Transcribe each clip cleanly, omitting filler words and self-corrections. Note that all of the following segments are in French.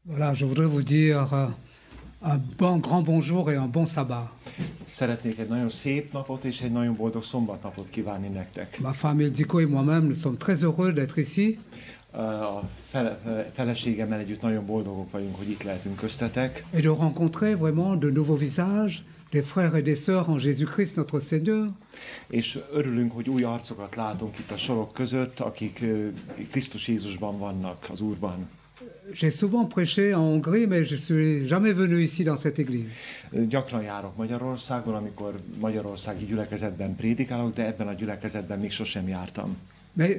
Voilà, je voudrais vous dire un grand bonjour et un bon sabbat. Szeretnék egy nagyon szép napot és egy nagyon boldog szombatnapot kívánni nektek. Ma femme Ildiko et moi-même, nous sommes très heureux d'être ici. A feleségemmel együtt nagyon boldogok vagyunk, hogy itt lehetünk köztetek. Et de rencontrer vraiment de nouveaux visages, des frères et des sœurs en Jésus-Christ notre Seigneur. És örülünk, hogy új arcokat látunk itt a sorok között, akik Krisztus Jézusban vannak, az Úrban. J'ai souvent prêché en Hongrie, mais je suis jamais venu ici dans cette église. Gyakran járok Magyarországon, amikor magyarországi gyülekezetben prédikálok, de ebben a gyülekezetben még sosem jártam. Mais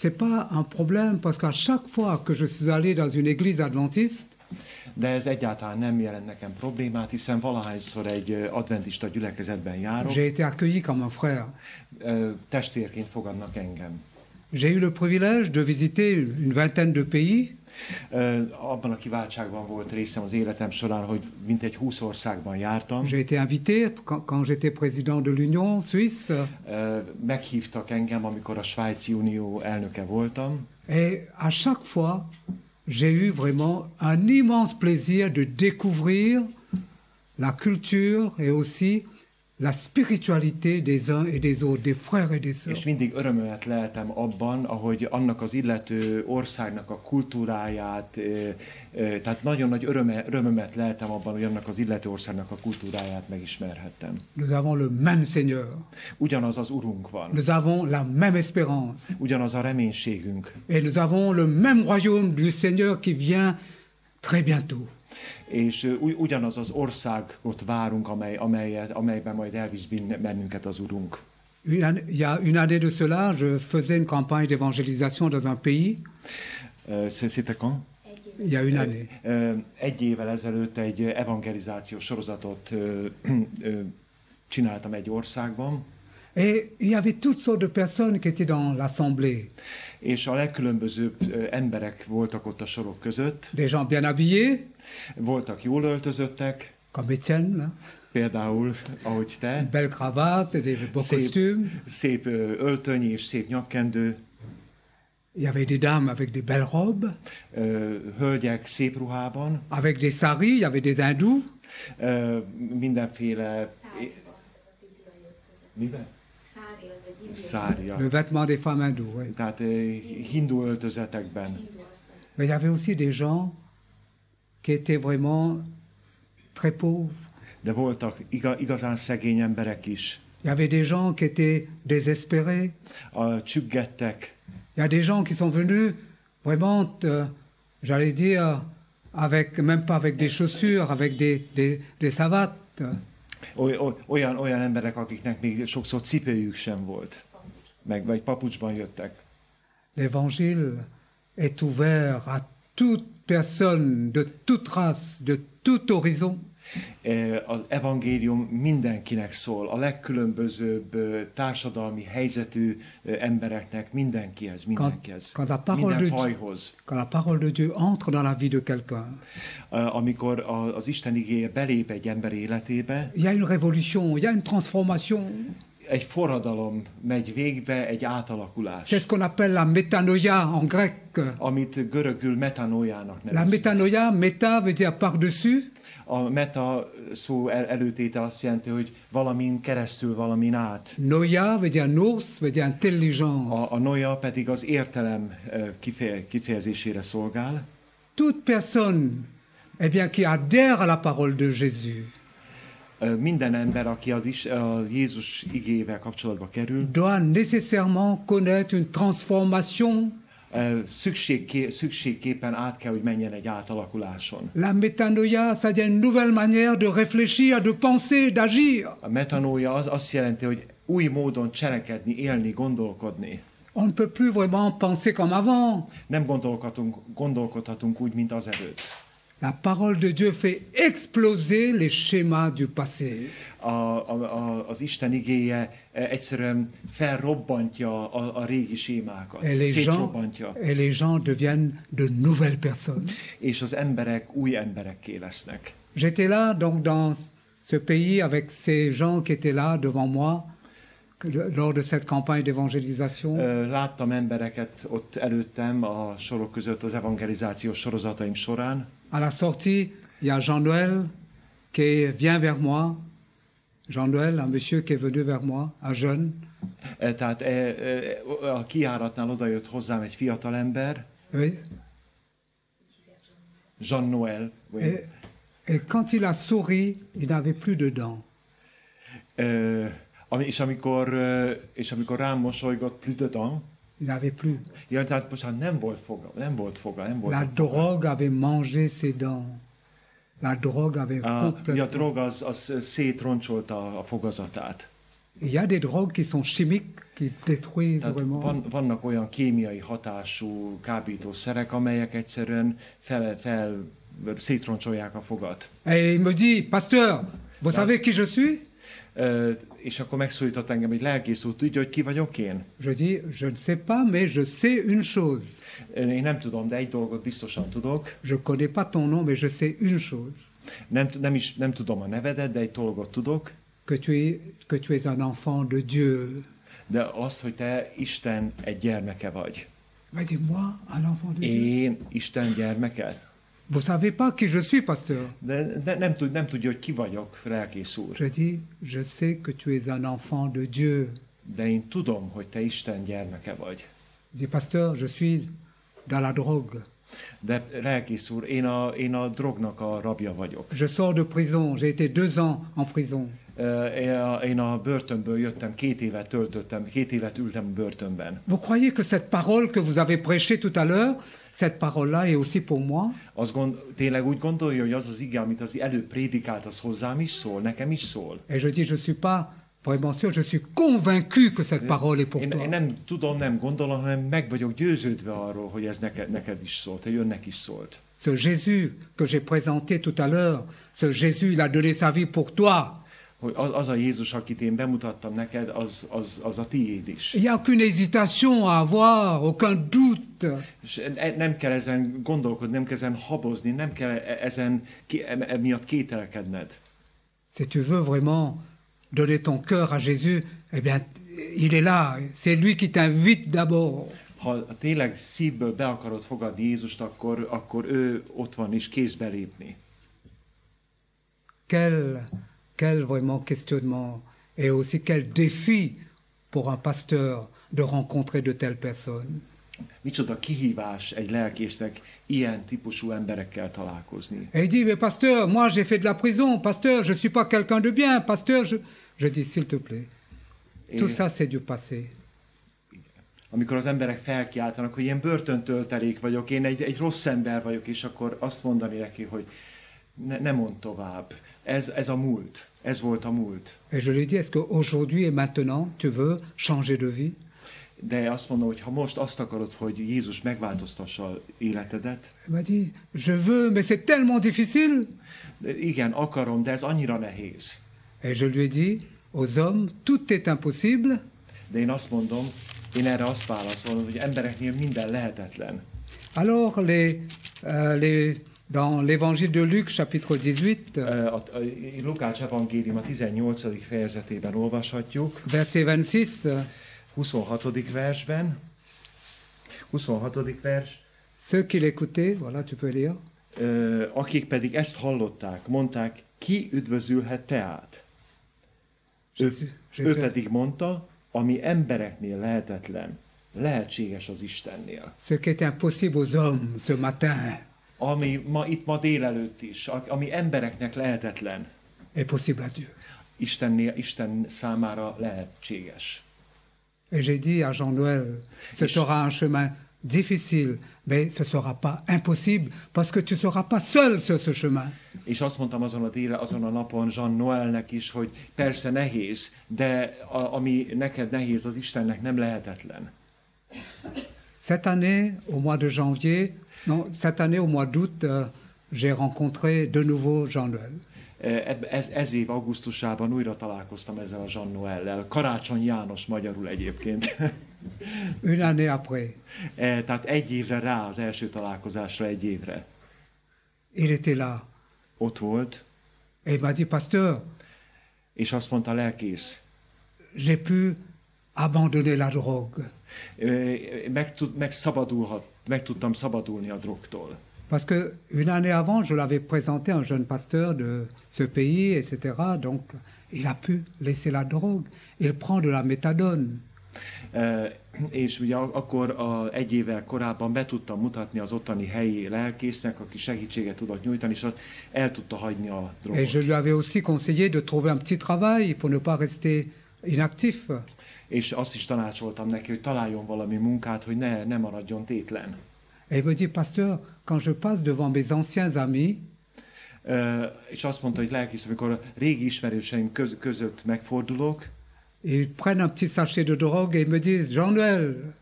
c'est pas un problème, parce qu'à chaque fois que je suis allé dans une église adventiste, de ez egyáltalán nem jelent nekem problémát, hiszen valahányszor egy adventista gyülekezetben járok. j'ai été accueilli comme un frère. Testvérként fogadnak engem. J'ai eu le privilège de visiter une vingtaine de pays. Abban a kiváltságban volt részem az életem során, hogy mintegy 20 országban jártam. J'ai été invité quand j'étais président de l'Union suisse. Meghívtak engem, amikor a Svájci Unió elnöke voltam. Et à chaque fois, j'ai eu vraiment un immense plaisir de découvrir la culture et aussi la spiritualité des uns et des autres, des frères et des sœurs. És mindig örömömet leltem abban, ahogy annak az illető országnak a kultúráját, tehát nagyon nagy örömömet leltem abban, hogy annak az illető országnak a kultúráját megismerhettem. Nous avons le même Seigneur. Ugyanaz az Urunk van. Nous avons la même espérance. Ugyanaz a reménységünk. Et nous avons le même royaume du Seigneur qui vient très bientôt. És ugyanaz az országot várunk, amelyben majd elvisz bennünket az Urunk. Il y a une année de cela, je faisais une campagne d'évangélisation dans un pays. C'était quand? Il y a une année. Egy évvel ezelőtt egy evangelizációs sorozatot csináltam egy országban. Et il y avait toutes sortes de personnes qui étaient dans l'assemblée. És a legkülönbözőbb emberek voltak ott a sorok között. Des gens bien habillés. Voltak jól öltözöttek. Comme Étienne. Például, ahogy te. Une belle cravate, des beaux costumes. Szép öltöny és szép nyakkendő. Il y avait des dames avec des belles robes. Hölgyek szép ruhában. Avec des saris, il y avait des hindous. Mindenféle... Mivel? Szária. Le vêtement des femmes hindoues, oui. Tehát hindu öltözetekben. Mais il y avait aussi des gens qui étaient vraiment très pauvres. De voltak igazán szegény emberek is. Il y avait des gens qui étaient désespérés. Csüggettek. Il y a des gens qui sont venus vraiment, j'allais dire, avec, même pas avec des chaussures, avec des savates. Olyan emberek, akiknek még sokszor cipőjük sem volt, vagy papucsban jöttek. L'évangile est ouvert à toute personne, de toute race, de tout horizon. Az evangélium mindenkinek szól, a legkülönbözőbb társadalmi helyzetű embereknek, mindenkihez, minden fajhoz. Quand la parole de Dieu entre dans la vie de quelqu'un, amikor az Isten igéje belép egy ember életébe, il y a une révolution, il y a une transformation. Egy forradalom megy végbe, egy átalakulás. C'est ce qu'on appelle la métanoia en grec. Amit görögül metanoiának nevezünk. La métanoia, méta veut dire par-dessus. A meta szó előtéte azt jelenti, hogy valamin keresztül, valamin át. Noia veut dire nous, veut dire intelligence. A noia pedig az értelem kifejezésére szolgál. Toute personne, eh bien, qui adhère à la parole de Jésus, minden ember, aki a Jézus igével kapcsolatba kerül, doit nécessairement connaître une transformation. Szükségképpen át kell, hogy menjen egy átalakuláson. La métanoia, c'est une nouvelle manière de réfléchir, de penser, d'agir. A metanoia az azt jelenti, hogy új módon cselekedni, élni, gondolkodni. On ne peut plus vraiment penser comme avant. Nem gondolkodhatunk úgy, mint azelőtt. La parole de Dieu fait exploser les schémas du passé. Az Isten igéje egyszerűen felrobbantja a régi sémákat, szétrobbantja. Et les gens deviennent de nouvelles personnes. És az emberek új emberekké lesznek. J'étais là donc dans ce pays avec ces gens qui étaient là devant moi lors de cette campagne d'évangélisation. Láttam embereket ott előttem a sorok között az evangelizációs sorozataim során. À la sortie, il y a Jean-Noël qui vient vers moi. Jean-Noël, un monsieur qui est venu vers moi, un jeune. Tehát a kijáratnál odajött hozzám egy fiatalember, Oui. Jean Noël, Et quand il a souri, il n'avait plus de dents. és amikor rám mosolygott, plus de dents, Il n'avait plus. ja, tehát bocsánat, nem volt foga, nem volt La drogue avait mangé ses dents. La drogue avait a complètement... drog az szétroncsolta a fogazatát. Il y a des drogues qui sont chimiques, qui détruisent Tehát vraiment. vannak olyan kémiai hatású kábítószerek, amelyek egyszerűen szétroncsolják a fogat. Et il me dit, pasteur, vous savez qui je suis? És akkor megszólított engem egy lelkész úr, tudja, hogy ki vagyok én? Je dis, je ne sais pas, mais je sais une chose. Én nem tudom, de egy dolgot biztosan tudok. Je ne connais pas ton nom, mais je sais une chose. Nem tudom a nevedet, de egy dolgot tudok. Que tu es un enfant de Dieu. De az, hogy te Isten egy gyermeke vagy. Il dit, moi, un enfant de Dieu. Én Isten gyermeke? Vous savez pas qui je suis, pasteur? De nem tudja, hogy ki vagyok, lelkész úr. Je dis, je sais que tu es un enfant de Dieu. De én tudom, hogy te Isten gyermeke vagy. Il dit, pasteur, je suis dans la drogue. De lelkész úr, én a drognak a rabja vagyok. Je sors de prison, j'ai été 2 ans en prison. Én a börtönből jöttem, 2 évet ültem a börtönben. Vous croyez que cette parole que vous avez prêchée tout à l'heure, cette parole-là est aussi pour moi? Tényleg úgy gondolja, hogy az az ige, amit az előbb prédikált, az hozzám is szól, nekem is szól? Et je dis, je ne suis pas vraiment sûr, je suis convaincu que cette parole est pour toi. Én nem tudom, nem gondolom, hanem meg vagyok győződve arról, hogy ez neked is szólt, hogy önnek is szólt. Ce Jésus que j'ai présenté tout à l'heure, ce Jésus, il a donné sa vie pour toi. Hogy az a Jézus, akit én bemutattam neked, az a tiéd is. Il n'y a aucune hésitation à avoir, aucun doute. És nem kell ezen gondolkodni, nem kell ezen habozni, nem kell emiatt kételkedned. Si tu veux vraiment donner ton cœur à Jésus, eh bien, il est là. C'est lui qui t'invite d'abord. Ha tényleg szívből be akarod fogadni Jézust, akkor ő ott van és kész belépni. Quel vraiment questionnement et aussi quel défi pour un pasteur de rencontrer de telles personnes. Micsoda kihívás egy lelkésznek ilyen típusú emberekkel találkozni. Et il dit, mais pasteur, moi j'ai fait de la prison, pasteur, je suis pas quelqu'un de bien, pasteur, je dis, s'il te plaît, tout ça c'est du passé. Amikor az emberek felkiáltanak, hogy én börtöntöltelék vagyok, én egy rossz ember vagyok, és akkor azt mondani neki, hogy ne mondd tovább. Ez a múlt. Ez volt a múlt. Et je lui dis, est-ce qu'aujourd'hui et maintenant, tu veux changer de vie? De azt mondom, hogy ha most azt akarod, hogy Jézus megváltoztassa életedet. Il m'a dit, je veux, mais c'est tellement difficile. Igen, akarom, de ez annyira nehéz. Et je lui ai dit, aux hommes, tout est impossible. De én azt mondom, én erre azt válaszolom, hogy embereknél minden lehetetlen. Alors, dans l'évangile de Luc, chapitre 18, A Lukács evangélium a 18. fejezetében olvashatjuk. verset 26, 26. versben. 26. vers. ceux qui l'écoutaient, voilà, tu peux lire. Akik pedig ezt hallották, mondták, ki üdvözülhet teát? Ő pedig mondta, ami embereknél lehetetlen, lehetséges az Istennél. Ce qui est impossible aux hommes ce matin Ami ma délelőtt is, ami embereknek lehetetlen, est possible à Dieu. Isten számára lehetséges. Et j'ai dit à Jean-Noël, ce sera un chemin difficile, mais ce ne sera pas impossible, parce que tu ne seras pas seul sur ce chemin. És azt mondtam azon a napon Jean Noelnek is, hogy persze nehéz, de ami neked nehéz, az Istennek nem lehetetlen. Cette année, au mois de janvier, non, cette année, au mois d'août, j'ai rencontré de nouveau Jean-Noël. Ez év augusztusában újra találkoztam ezzel a Jean Noëllel. Karácsony János magyarul egyébként. Une année après. Tehát egy évre rá, az első találkozásra egy évre. Il était là. Ott volt. Et il m'a dit, pasteur, és azt mondta, lelkész, j'ai pu abandonner la drogue. meg tudtam szabadulni a drogtól. Parce que une année avant, je l'avais présenté à un jeune pasteur de ce pays, etc. Donc, il a pu laisser la drogue. Il prend de la méthadone. És ugye akkor egy évvel korábban be tudtam mutatni az ottani helyi lelkésznek, aki segítséget tudott nyújtani, és el tudta hagyni a drogot. Et je lui avais aussi conseillé de trouver un petit travail pour ne pas rester inactif. És azt is tanácsoltam neki, hogy találjon valami munkát, hogy ne maradjon tétlen. Et il me dit, pasteur, quand je passe devant mes anciens amis, És azt mondta, hogy lelkész, amikor a régi ismerőseim között megfordulok, ils prennent un petit sachet de drogue et ils me disent, Jean-Noël,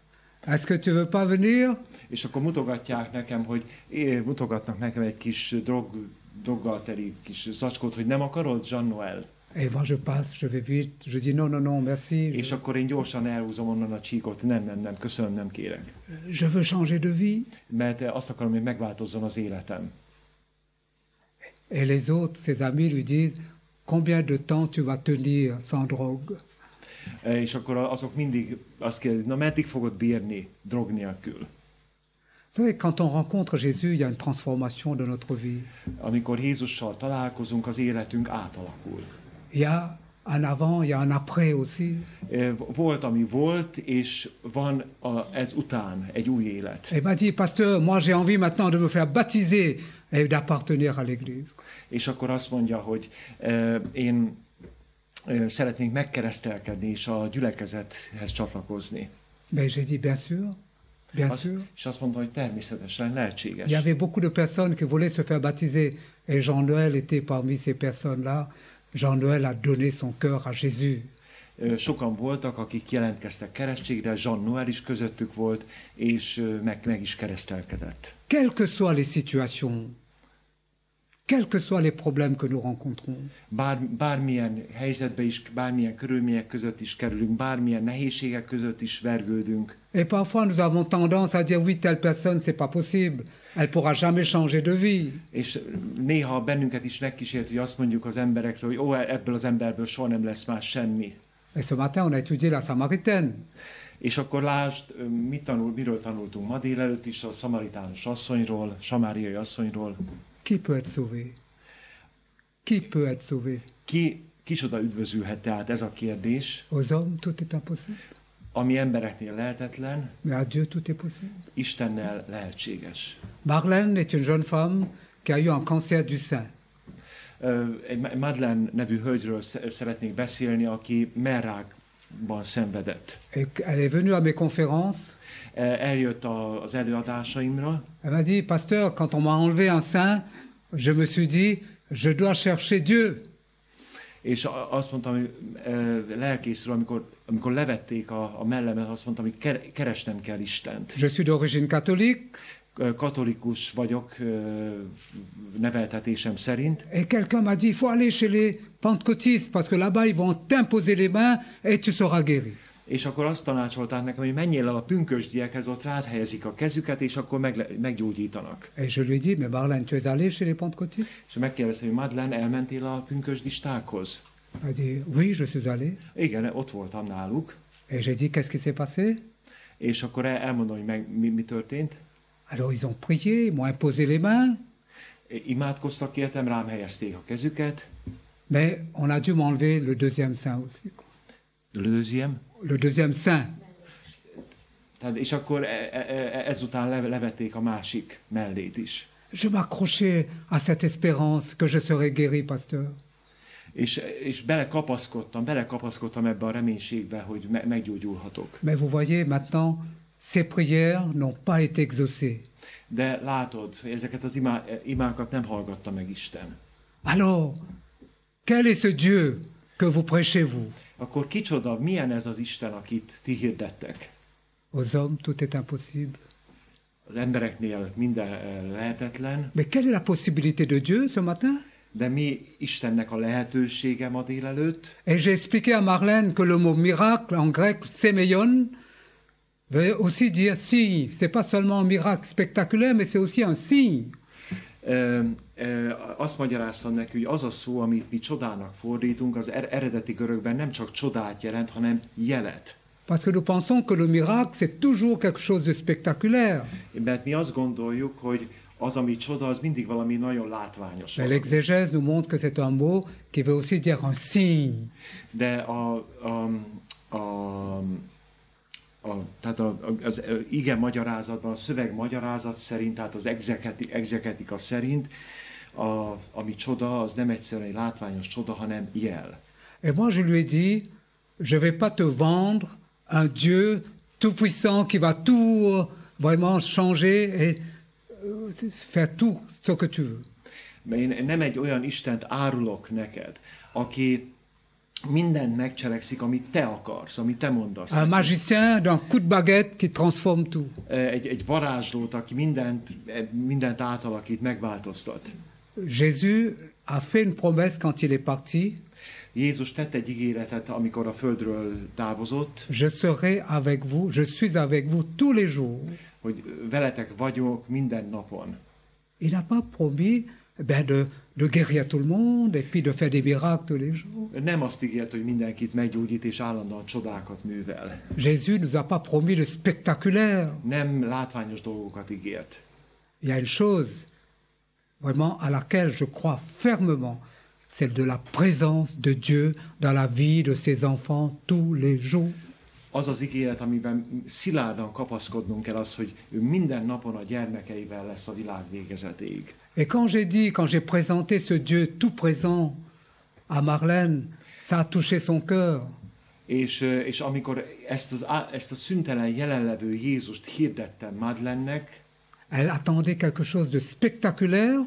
est-ce que tu veux pas venir? És akkor mutogatják nekem, mutogatnak nekem egy kis droggal teli kis zacskót, hogy nem akarod, Jean-Noël? Et moi je passe, je vais vite, je dis non, merci. És akkor én gyorsan elhúzom onnan a csíkot, nem, köszönöm, nem kérek. Je veux changer de vie. Mert azt akarom, hogy megváltozzon az életem. Et les autres, ses amis lui disent, combien de temps tu vas tenir sans drogue? És akkor azok mindig azt kérdezik, na meddig fogod bírni drog nélkül? Vous savez, quand on rencontre Jésus, il y a une transformation de notre vie. Amikor Jézussal találkozunk, az életünk átalakul. Il y a un avant, il y a un après aussi. Volt, ami volt, és van ez után egy új élet. Et il m'a dit, pasteur, moi j'ai envie maintenant de me faire baptiser et d'appartenir à l'église. És akkor azt mondja, hogy én szeretnék megkeresztelkedni és a gyülekezethez csatlakozni. Mais j'ai dit, bien sûr. Bien sûr. És azt mondta, hogy természetesen lehetséges. Il y avait beaucoup de personnes qui voulaient se faire baptiser et Jean-Noël était parmi ces personnes-là. Jean-Noël a donné son cœur à Jésus. Sokan voltak, akik jelentkeztek keresztségre, Jean-Noël is közöttük volt, és meg is keresztelkedett. Quelles que soient les situations, quels que soient les problèmes que nous rencontrons. Bármilyen helyzetbe is, bármilyen körülmények között is kerülünk, bármilyen nehézségek között is vergődünk. Et parfois nous avons tendance à dire oui, telle personne, c'est pas possible. Elle pourra jamais changer de vie. És néha bennünket is megkísért, hogy azt mondjuk az emberekről, hogy ebből az emberből soha nem lesz más semmi. Et ce matin, on a étudié la Samaritaine. És akkor lásd, miről tanultunk ma délelőtt is, a szamaritános asszonyról, samáriai asszonyról. Qui peut être sauvé? Qui peut être sauvé? Kicsoda üdvözülhet, tehát ez a kérdés. Aux hommes, tout est impossible. Ami embereknél lehetetlen, Mais à Dieu, tout est possible. Istennel lehetséges. Marlène est une jeune femme qui a eu un cancer du sein. Madeleine nevű hölgyről szeretnék beszélni, aki mellrákban szenvedett. Et elle est venue à mes conférences. Eljött az előadásaimra. Elle m'a dit, pasteur, quand on m'a enlevé un sein, je me suis dit, je dois chercher Dieu. És azt mondtam, hogy lelkészről, amikor levették a mellemet, azt mondtam, hogy keresnem kell Istent. Je suis d'origine catholique. Katolikus vagyok neveltetésem szerint. Et quelqu'un m'a dit, il faut aller chez les pentecôtistes, parce que là-bas, ils vont t'imposer les mains et tu seras guéri. És akkor azt tanácsolták nekem, hogy menjél el a pünkösdiekhez, ott rád helyezik a kezüket, és akkor meggyógyítanak. Et je lui ai dit, mais Marlène, tu es allée chez les pentecôtistes? És megkérdeztem, hogy Madeleine, elmentél a pünkösdistákhoz? Elle a dit, oui, je suis allée. Igen, ott voltam náluk. Et j'ai dit, qu'est-ce qui s'est passé? És akkor elmondom, hogy mi történt. Alors ils ont prié, ils m'ont imposé les mains. Imádkoztak, kértem, rám helyezték a kezüket. Mais on a dû m'enlever le deuxième sein aussi. Le deuxième? Le deuxième sein. Tehát, és akkor ezután levették a másik mellét is. Je m'accrochais à cette espérance que je serais guéri, pasteur. És belekapaszkodtam ebbe a reménységbe, hogy meggyógyulhatok. Mais vous voyez, maintenant, ces prières n'ont pas été exaucées. De látod, hogy ezeket az imákat nem hallgatta meg Isten. Alors, quel est ce Dieu que vous prêchez, vous? Akkor kicsoda, milyen ez az Isten, akit ti hirdettek? Aux hommes, tout est impossible. Az embereknél minden lehetetlen. Mais quelle est la possibilité de Dieu ce matin? De mi Istennek a lehetősége ma délelőtt? Et j'ai expliqué à Marlène que le mot miracle en grec, semeion, veut aussi dire signe. C'est pas seulement un miracle spectaculaire, mais c'est aussi un signe. Azt magyaráztam neki, hogy az a szó, amit mi csodának fordítunk, az eredeti görögben nem csak csodát jelent, hanem jelet. Parce que nous pensons que le miracle, c'est toujours quelque chose de spectaculaire. Mert mi azt gondoljuk, hogy Az, ami csoda, az mindig valami nagyon látványos. Mais valami. l'exégèse nous montre que c'est un mot qui veut aussi dire un signe. De tehát az ige magyarázatban, a szöveg magyarázat szerint, tehát az exegetika szerint, ami csoda, az nem egyszerűen egy látványos csoda, hanem jel. Et moi, je lui ai dit, je ne vais pas te vendre un Dieu tout-puissant qui va tout vraiment changer et faire tout ce que tu veux. Én nem egy olyan Istent árulok neked, aki mindent megcselekszik, amit te akarsz, amit te mondasz. Un magicien d'un coup de baguette qui transforme tout. Egy varázslót, aki mindent átalakít, megváltoztat. Jésus a fait une promesse quand il est parti. Jézus tett egy ígéretet, amikor a földről távozott, Je serai avec vous, je suis avec vous tous les jours. hogy veletek vagyok minden napon. Il n'a pas promis de guérir tout le monde et puis de faire des miracles tous les jours. Nem azt ígért, hogy mindenkit meggyógyít és állandóan csodákat művel. Jésus ne nous a pas promis le spectaculaire. Nem látványos dolgokat ígért. Il y a une chose vraiment à laquelle je crois fermement, celle de la présence de Dieu dans la vie de ses enfants tous les jours. Az az ígéret, amiben szilárdan kapaszkodnunk kell, az, hogy ő minden napon a gyermekeivel lesz a világ végezetéig. Et quand j'ai présenté ce Dieu tout présent à Marlène, ça a touché son cœur. És amikor ezt a szüntelen jelenlevő Jézust hirdettem Madlennek, Elle attendait quelque chose de spectaculaire.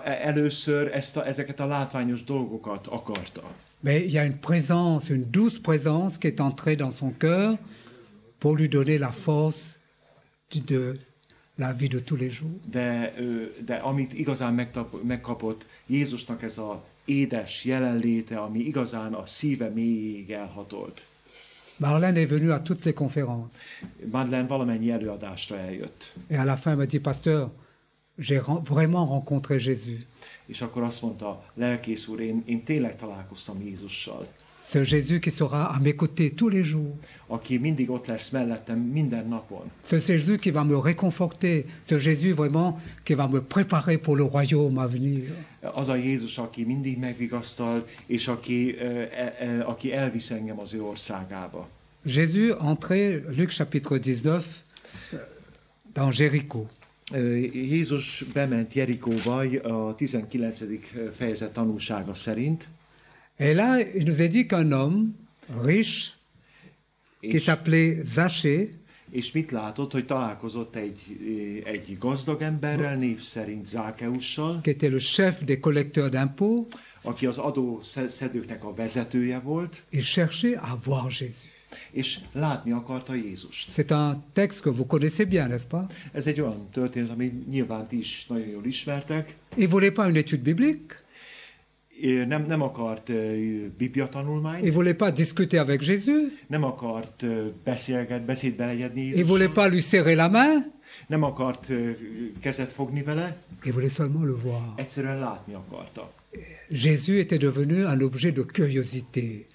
először ezeket a látványos dolgokat akarta. Mais il y a une présence, une douce présence qui est entrée dans son cœur pour lui donner la force de la vie de tous les jours. De amit igazán megkapott Jézusnak ez az édes jelenléte, ami igazán a szíve mélyéig elhatolt. Marlène est venue à toutes les conférences. Madeleine valamennyi előadásra eljött. Et à la fin, elle m'a dit, pasteur, j'ai vraiment rencontré Jésus. És akkor azt mondta, lelkész úr, én tényleg találkoztam Jézussal. Ce Jésus qui sera à mes côtés tous les jours. Aki mindig ott lesz mellettem minden napon. Ce Jésus qui va me réconforter. Ce Jésus vraiment qui va me préparer pour le royaume à venir. Az a Jézus, aki mindig megvigasztal, és aki elvisz engem az ő országába. Jésus entrait, Luc chapitre 19, dans Jéricho. Jézus bement Jerikóba a 19. fejezet tanulsága szerint. Et là, il nous est dit qu'un homme riche, qui s'appelait Zachée, és mit látott, hogy találkozott egy gazdag emberrel, név szerint Zákeussal, qui était le chef des collecteurs d'impôts, aki az adószedőknek a vezetője volt, il cherchait à voir Jésus. És látni akarta Jézust. C'est un texte que vous connaissez bien, n'est-ce pas? Ez egy olyan történet, ami nyilván ti is nagyon jól ismertek. Il voulait pas une étude biblique. Nem akart bibliatanulmányt. Il voulait pas discuter avec Jésus. Nem akart beszédbe legyedni Jézussal. Il voulait pas lui serrer la main. Nem akart kezet fogni vele. Il voulait seulement le voir. Egyszerűen látni akarta. Jésus était devenu un objet de curiosité.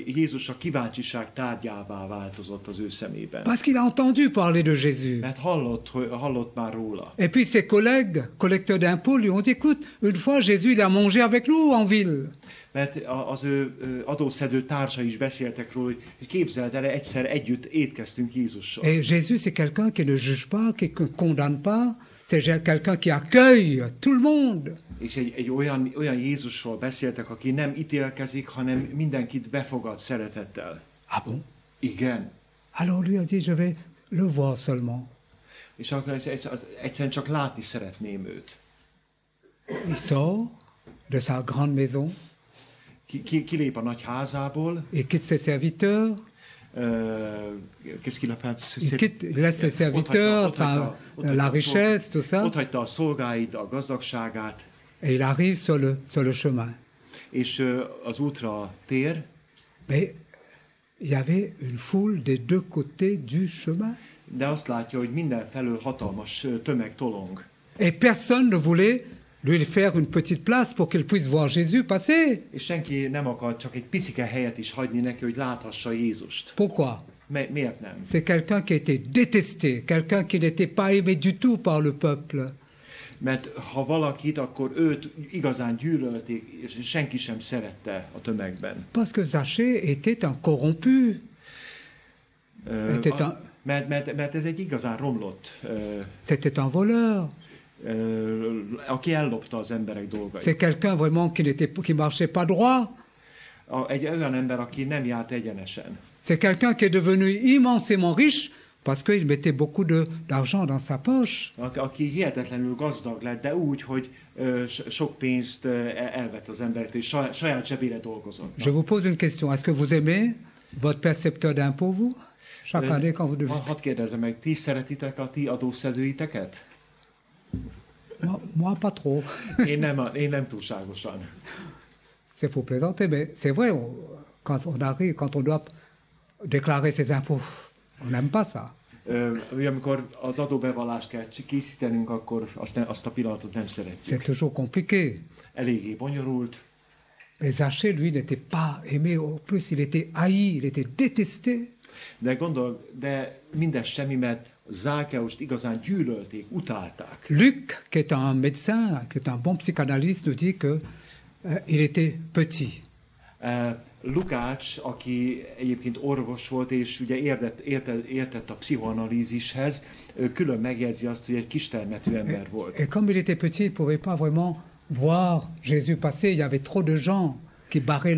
Jézus a kíváncsiság tárgyává változott az ő szemében. Parce qu'il a entendu parler de Jésus. Mert hallott már róla. Et puis ses collègues, collecteurs d'impôts, lui ont dit, écoute, une fois Jésus, il a mangé avec nous en ville. Mert az ő adószedő társai is beszéltek róla, hogy képzeld el, egyszer együtt étkeztünk Jézussal. Et Jésus, c'est quelqu'un qui ne juge pas, qui ne condamne pas. C'est quelqu'un qui accueille tout le monde. És egy olyan Jézusról beszéltek, aki nem ítélkezik, hanem mindenkit befogad szeretettel. Ah bon? Igen. Alors lui a dit, je vais le voir seulement. És akkor egyszerűen csak látni szeretném őt. Il sort de sa grande maison. Kilép a nagy házából. Il quitte ses serviteurs. Qu'est-ce qu'il a fait? Il laisse les serviteurs, la richesse, tout ça. Ott hagyta a szolgáit, a gazdagságát. Et il arrive sur le chemin. És az útra tér. Mais il y avait une foule des deux côtés du chemin. De azt látja, hogy mindenfelől hatalmas tömeg tolong. Et personne ne voulait lui faire une petite place pour qu'il puisse voir Jésus passer. És senki nem akart csak egy picike helyet is hagyni neki, hogy láthassa Jézust. Pourquoi? Miért nem? C'est quelqu'un qui était détesté, quelqu'un qui n'était pas aimé du tout par le peuple. Mert ha valakit, akkor őt igazán gyűlölték, és senki sem szerette a tömegben. Parce que Zachée était un corrompu. Mert ez egy igazán romlott, C'était un voleur. aki ellopta az emberek dolgait. C'est quelqu'un vraiment qui marchait pas droit. Egy olyan ember, aki nem járt egyenesen. C'est quelqu'un qui est devenu immensément riche parce qu'il mettait beaucoup d'argent dans sa poche. Aki hihetetlenül gazdag lett, de úgy, hogy sok pénzt elvett az embert, és saját zsebére dolgozott. Je vous pose une question. Est-ce que vous aimez votre percepteur d'impôts, vous? Chaque année, quand vous devez... Hadd kérdezzem meg, ti szeretitek a ti adószedőiteket? Moi, pas trop. Én nem túlságosan. C'est pour plaisanter, mais c'est vrai, quand on doit déclarer ses impôts, on n'aime pas ça. Amikor az adóbevallást kell készítenünk, akkor azt a pillanatot nem C'est szeretjük. toujours compliqué. Eléggé bonyolult. Mais Zachée, lui, n'était pas aimé. Au plus, il était haï, il était détesté. De mindez semmi, mert Zákeust igazán gyűlölték, utálták. Luc, qui est un médecin, qui est un bon psychanalyste, nous dit qu'il était petit. Lukács, aki egyébként orvos volt, és ugye értett a pszichoanalízishez, külön megjegyzi azt, hogy egy kistermetű ember volt. Et comme il était petit, il ne pouvait pas vraiment voir Jésus passer. Il y avait trop de gens qui barraient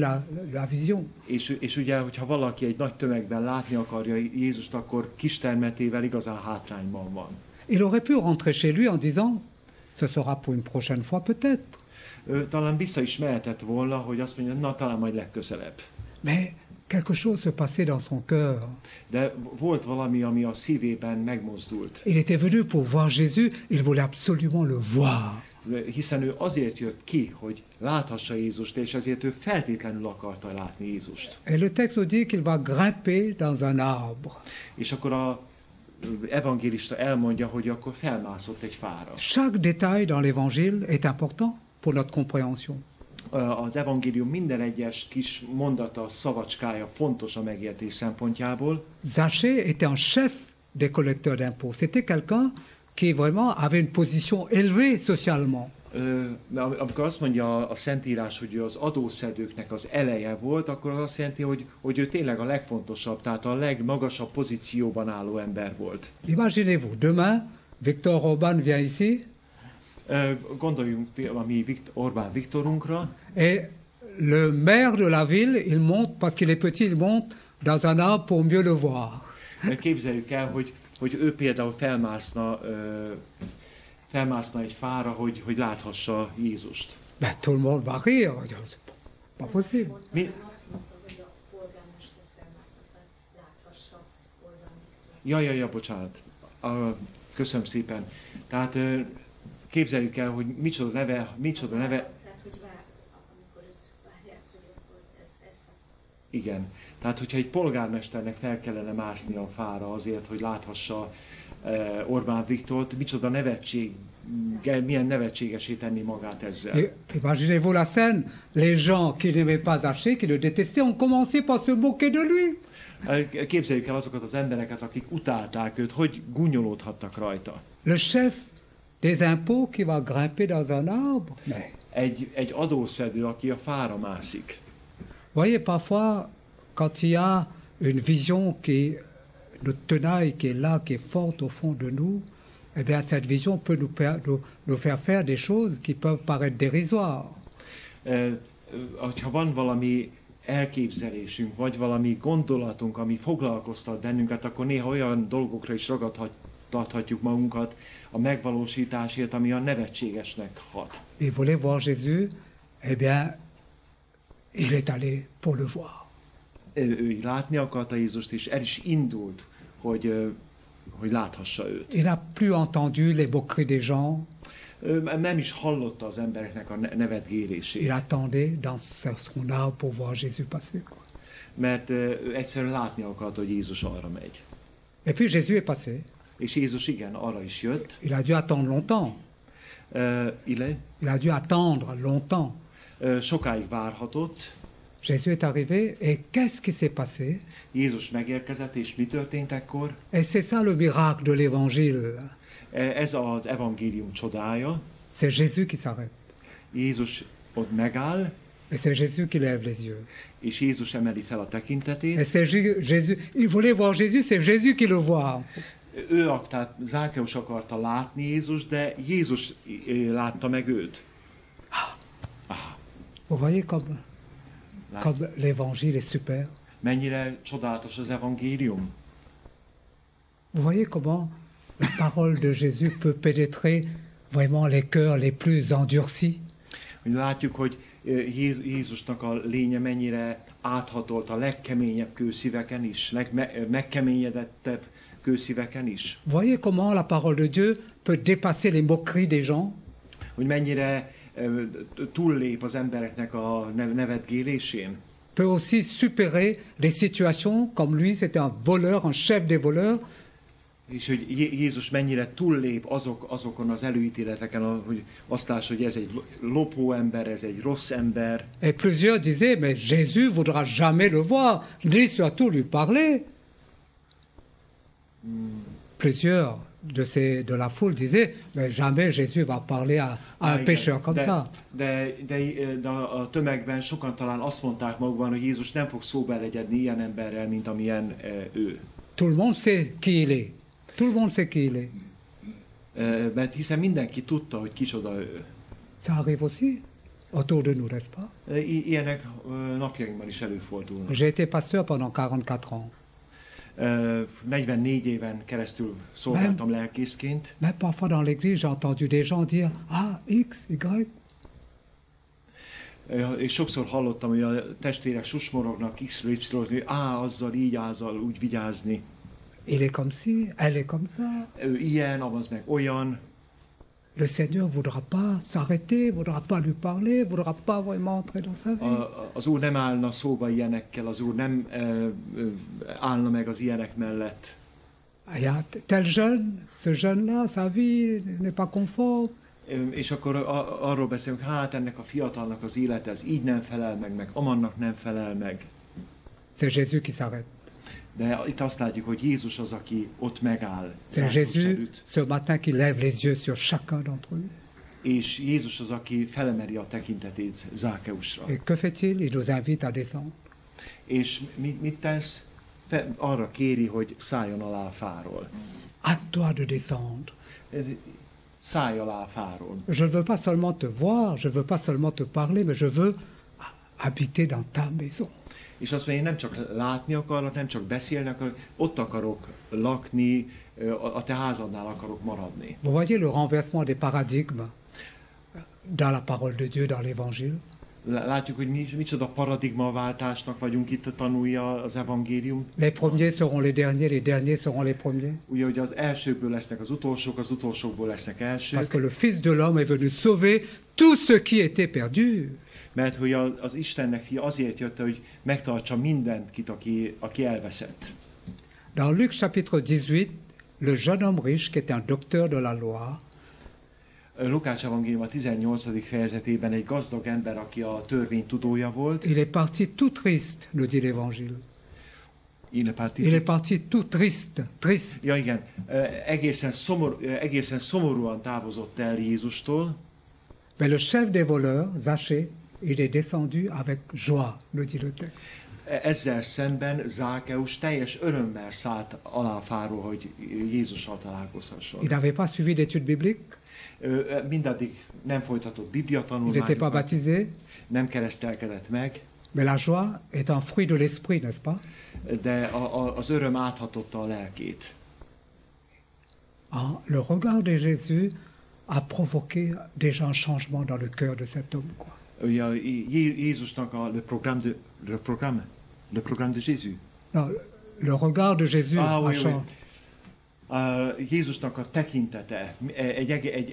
la vision. És ugye, hogyha valaki egy nagy tömegben látni akarja Jézust, akkor kistermetével igazán hátrányban van. Il aurait pu rentrer chez lui en disant, ce sera pour une prochaine fois peut-être. Talán vissza is mehetett volna, hogy azt mondja, na talán majd legközelebb. Mais quelque chose se passait dans son cœur. De volt valami, ami a szívében megmozdult. Il était venu pour voir Jésus, il voulait absolument le voir. Hiszen ő azért jött ki, hogy láthassa Jézust, és ezért ő feltétlenül akarta látni Jézust. Et le texte nous dit qu'il va grimper dans un arbre. És akkor az evangélista elmondja, hogy akkor felmászott egy fára. Chaque détail dans l'évangile est important pour notre compréhension. Az evangélium minden egyes kis mondata, szavacskája fontos a megértés szempontjából. Zachée était un chef des collecteurs d'impôts. C'était quelqu'un qui vraiment avait une position élevée socialement. Amikor azt mondja a Szentírás, hogy az adószedőknek az eleje volt, akkor az azt jelenti, hogy ő tényleg a legfontosabb, tehát a legmagasabb pozícióban álló ember volt. Imaginez-vous, demain, Viktor Orbán vient ici. Gondoljunk a mi Orbán Viktorunkra. Et le maire de la ville, il monte, parce qu'il est petit, il monte dans un arbre pour mieux le voir. Képzeljük el, hogy ő például felmászna egy fára, hogy láthassa Jézust. Ben, tout le monde va rire. C'est pas possible. Ja, bocsánat. Köszönöm szépen. Tehát képzeljük el, hogy micsoda neve. Igen. Tehát, hogyha egy polgármesternek fel kellene mászni a fára azért, hogy láthassa Orbán Viktort, micsoda milyen nevetségesé tenni magát ezzel. Imaginez-vous la scène, les gens qui n'aimaient pas Zachée, qui le détestaient, ont commencé par se moquer de lui. Képzeljük el azokat az embereket, akik utálták őt, hogy gúnyolódhattak rajta. Le chef des impôts qui va grimper dans un arbre. Egy adószedő, aki a fára mászik. Voyez, parfois, quand il y a une vision notre tenaille qui est là, qui est forte au fond de nous, eh bien, cette vision peut nous faire faire des choses qui peuvent paraître dérisoires. Ha van valami elképzelésünk, vagy valami gondolatunk, ami foglalkoztat bennünket, akkor néha olyan dolgokra is ragadhatjuk magunkat a megvalósításért, ami a nevetségesnek hat. Il voulait voir Jésus, eh bien, il est allé pour le voir. Ő látni akarta Jézust, és el is indult, hogy láthassa őt. Il n'a plus entendu les moqueries des gens. Nem is hallotta az embereknek a nevetgélését. Il attendait dans son arbre pour voir Jésus passer. Mert egyszerűen látni akarta, hogy Jézus arra megy. Et puis Jésus est passé. És Jézus igen, arra is jött. Il a dû attendre longtemps. Il a dû attendre longtemps. Sokáig várhatott. Jésus est arrivé et qu'est-ce qui s'est passé? Jézus megérkezett, és mi történt ekkor? Et c'est ça le miracle de l'évangile. Ez az evangélium csodája. C'est Jésus qui s'arrête. Jézus ott megáll, Et c'est Jésus qui lève les yeux. és Jézus emeli fel a tekintetét. Et c'est Jésus. Il voulait voir Jésus, c'est Jésus qui le voit. Tehát Zákeus akarta látni Jézus, de Jézus látta meg őt. Vous voyez comme l'évangile est super. Mennyire csodálatos az evangélium. Vous voyez comment la parole de Jésus peut pénétrer vraiment les cœurs les plus endurcis. Látjuk, hogy Jézusnak a lénye mennyire áthatolt a legkeményebb kőszíveken is, legmegkeményedettebb kőszíveken is. Vous voyez comment la parole de Dieu peut dépasser les moqueries des gens. Hogy mennyire túllép az embereknek a nevetgélésén. Peut aussi supérer les situations, comme lui c'était un voleur, un chef des voleurs. És hogy Jézus mennyire túllép azokon az előítéleteken, hogy azt lássa, hogy ez egy lopó ember, ez egy rossz ember. Et plusieurs disaient, mais Jésus voudra jamais le voir, ni surtout lui parler. Plusieurs de la foule disaient, mais jamais Jésus va parler à un pécheur comme ça. De a tömegben sokan talán azt mondták magukban, hogy Jézus nem fog szóba elegyedni ilyen emberrel, mint amilyen ő. Tout le monde sait qui il est. Tout le monde sait qui il est. Mert hiszen mindenki tudta, hogy kicsoda ő. Ça arrive aussi autour de nous, n'est-ce pas? Ilyenek napjainkban is előfordulnak. J'ai été pasteur pendant 44 ans. 44 éven keresztül szolgáltam lelkészként. Même parfois dans l'église, j'ai entendu des gens dire, ah, X, Y. És sokszor hallottam, hogy a testvérek susmorognak X-ről, Y-ról, hogy azzal, így, azzal, úgy vigyázni. Il est comme ci, elle est comme ça. Ő ilyen, az meg olyan. Le Seigneur ne voudra pas s'arrêter, ne voudra pas lui parler, ne voudra pas vraiment entrer dans sa vie. Az Úr nem állna szóba ilyenekkel, az Úr nem állna meg az ilyenek mellett. Il y a tel jeune, ce jeune-là, sa vie n'est pas conforme. És akkor arról beszélünk, hát ennek a fiatalnak az élete, ez így nem felel meg amannak nem felel meg. C'est Jésus qui s'arrête. De itt azt látjuk, hogy Jézus az, aki ott megáll. C'est Jésus ce matin qui lève les yeux sur chacun d'entre eux. És Jézus az, aki felemeli a tekintetét Zákeusra. Et que fait-il? Il nous invite à descendre. És mit tesz? Arra kéri, hogy szálljon alá a fáról. À toi de descendre. Szállj alá a fáról. Je ne veux pas seulement te voir, je ne veux pas seulement te parler, mais je veux habiter dans ta maison. És azt mondja, én nem csak látni akarok, nem csak beszélni akarok, ott akarok lakni, a te házadnál akarok maradni. Vous voyez le renversement des paradigmes dans la parole de Dieu, dans l'évangile? Látjuk, hogy micsoda paradigmaváltásnak vagyunk itt, tanulja az evangélium. Les premiers seront les derniers seront les premiers. Ugye, hogy az elsőkből lesznek az utolsókból lesznek elsők. Parce que le Fils de l'homme est venu sauver tout ce qui était perdu. Mert hogy az Istennek fia azért jött, hogy megtartsa mindenkit, aki elveszett. Dans Luc chapitre 18, le jeune homme riche, qui était un docteur de la loi, Lukács evangélium a 18. fejezetében egy gazdag ember, aki a törvény tudója volt. il est parti tout triste, nous dit l'évangile. Il est parti tout triste. Ja igen, egészen szomorúan távozott el Jézustól. Mais le chef des voleurs, Zachée, il est descendu avec joie, nous dit le texte. Ezzel szemben Zákeus teljes örömmel szállt alá a fáról, hogy Jézussal találkozhasson. Il n'avait pas suivi d'études bibliques. Mindaddig nem folytatott Il bibliatanulmányokat. n'était pas baptisé. Nem keresztelkedett meg. Mais la joie est un fruit de l'esprit, n'est-ce pas? De az öröm áthatotta a lelkét. Le regard de Jésus a provoqué déjà un changement dans le cœur de cet homme, quoi. Jézusnak le programme de Jézus. Non, le regard de Jésus a changé. Jézusnak a tekintete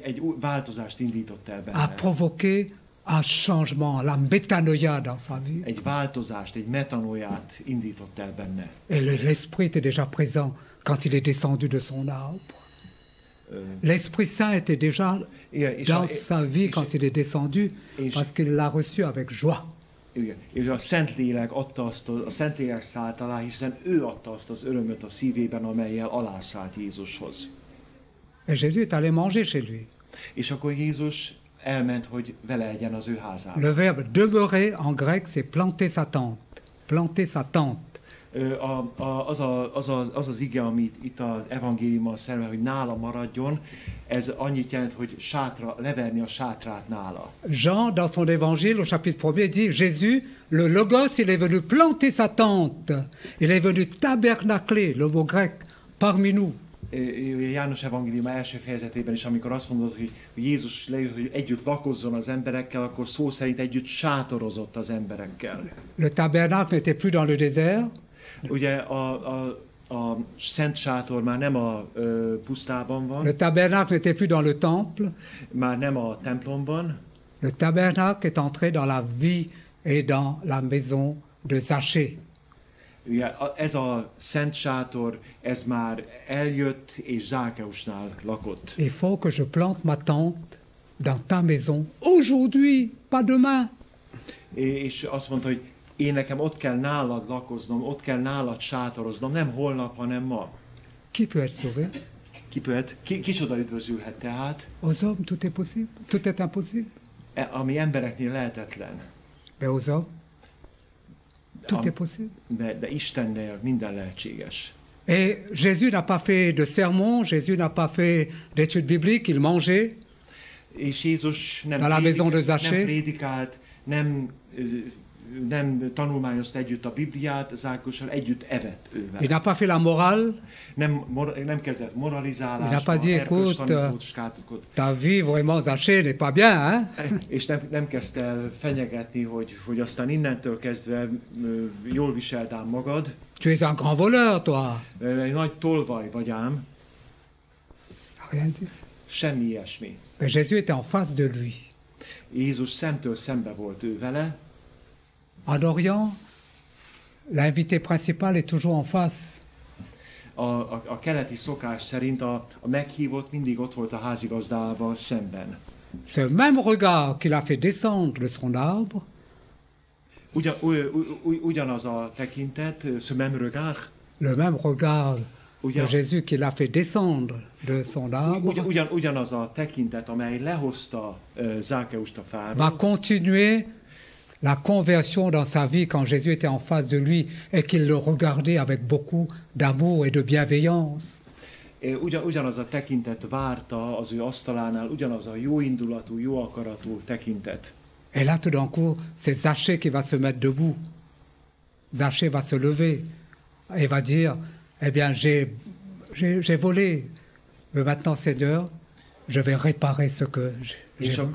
egy változást indított el benne. A provoqué un changement, la métanoïa dans sa vie. Egy változást, egy metanoiát indított el benne. Et l'esprit était déjà présent quand il est descendu de son arbre. L'Esprit Saint était déjà dans sa vie quand il est descendu, parce qu'il l'a reçu avec joie. Igen. És a Szentlélek adta azt, a Szentlélek szállt alá, hiszen ő adta azt az örömöt a szívében, amellyel alászállt Jézushoz. Et Jésus est allé manger chez lui. És akkor Jézus elment, hogy vele legyen az ő házában. Le verbe demeurer en grec, c'est planter sa tente. Planter sa tente. Az az ige, amit itt az evangéliumban szerepel, hogy nála maradjon, ez annyit jelent, hogy leverni a sátrát nála. Jean, dans son évangile, au chapitre 1er, dit Jésus, le Logos, il est venu planter sa tente. Il est venu tabernacler, le mot grec, parmi nous. János evangélium első fejezetében is, amikor azt mondod, hogy Jézus lejött, hogy együtt lakozzon az emberekkel, akkor szó szerint együtt sátorozott az emberekkel. Le tabernacle n'était plus dans le désert. Ugye a szent sátor már nem a pusztában van. Le tabernacle n'était plus dans le temple. Már nem a templomban. Le tabernacle est entré dans la vie et dans la maison de Zachée. Ugye, ez a szent sátor, ez már eljött és Zákeusnál lakott. Il faut que je plante ma tente dans ta maison aujourd'hui, pas demain. És azt mondta, hogy én nekem ott kell nálad lakoznom, ott kell nálad sátoroznom, nem holnap, hanem ma. Qui peut être sauvé? Kicsoda üdvözülhet tehát? Aux hommes, tout est possible. Tout est impossible. Ami embereknél lehetetlen. Mais aux hommes, tout est possible. De Istennél minden lehetséges. Et Jésus n'a pas fait de sermon, Jésus n'a pas fait d'études bibliques, il mangeait. És Jézus nem prédikált, nem tanulmányozta együtt a Bibliát, Zákeussal együtt evett ővel. Il n'a pas fait la morale. Nem kezdett moralizálásba. Il n'a pas dit, écoute, ta vie vraiment Zachée n'est pas bien, hein? És nem kezdte el fenyegetni, hogy aztán innentől kezdve jól viseld ám magad. Tu es un grand voleur, toi. Egy nagy tolvaj vagy ám. Rien dit. Semmi ilyesmi. Mais Jésus était en face de lui. Jézus szemtől szembe volt ő vele. En Orient, l'invité principal est toujours en face. A keleti szokás szerint a meghívott mindig ott volt a házigazdával szemben. Ce même regard qu'il a fait descendre de son arbre. Ugyanaz a tekintet, ce même regard. Le même regard de Jésus qu'il a fait descendre de son arbre. Ugyanaz a tekintet, amely lehozta Zákeust a fáról. Va continuer la conversion dans sa vie quand Jésus était en face de lui et qu'il le regardait avec beaucoup d'amour et de bienveillance. Ugyanaz a tekintet várta az ő asztalánál, ugyanaz a jó indulatú, jó akaratú tekintet. Et là, tout d'un coup, c'est Zachée qui va se mettre debout. Zachée va se lever et va dire, eh bien, j'ai volé, mais maintenant, Seigneur, je vais réparer ce que